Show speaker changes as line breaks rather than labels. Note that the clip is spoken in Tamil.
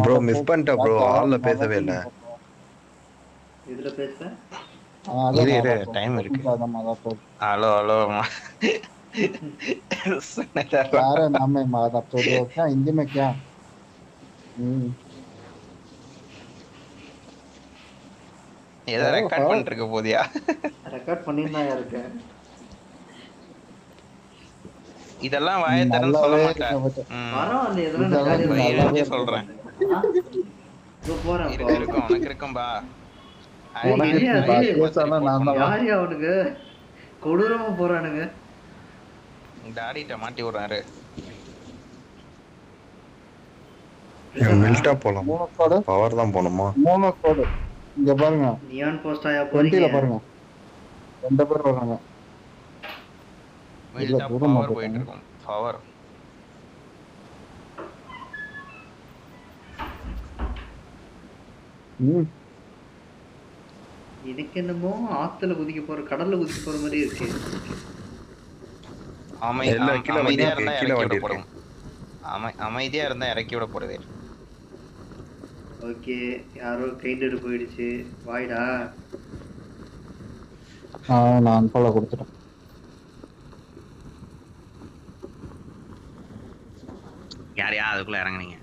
ப்ரோ மிஸ் பண்ணிட்டேன் ப்ரோ. ஆள்ல பேசவே இல்ல.
இதுல பேசுற
இரு டைம் இருக்கு. ஹலோ ஹலோ
क्या रे नाम है मादा चोदियो क्या हिंदी में क्या
ஏதோ ரெக்கார்ட் பண்ணிட்டு இருக்க போதியா?
ரெக்கார்ட் பண்ணிருந்தா இருக்கேன்.
இதெல்லாம் வாயை திறந்து சொல்ல மாட்டேன்.
பரவாயில்ல, இதெல்லாம் நான் ஜாலியா
இருந்துச்சு சொல்றேன்.
போறேன்.
இருக்கும் உனக்கு இருக்கும்பா.
யாரு அவனுக்கு கொடூரமா போறானுங்க.
டாடிட்ட மாட்டி விடுறாரு.
மில்டா போலாம். பவர் தான் போணுமா?
மூணு கோடு இங்க பாருங்க.
நியான் போஸ்டாயா
20ல பாருங்க. ரெண்டு பேர் வராங்க.
மில்டா பவர் போயிட்டு இருக்கும். பவர்.
எனக்கு என்னமோ ஆத்துல குதிக்க போற, கடல்ல குதிக்க போற மாதிரி இருக்கு.
அமைதியா இருந்தா இறக்கி விட போறோம். அமைதியா இருந்தா இறக்கி விட போறதே.
ஓகே, யாரோ கைண்டெடு போயிடுச்சு. வாய்டா.
நான் ஃபாலோ கொடுத்துட்டேன்.
யாரையா அதுக்குள்ள இறங்குனீங்க?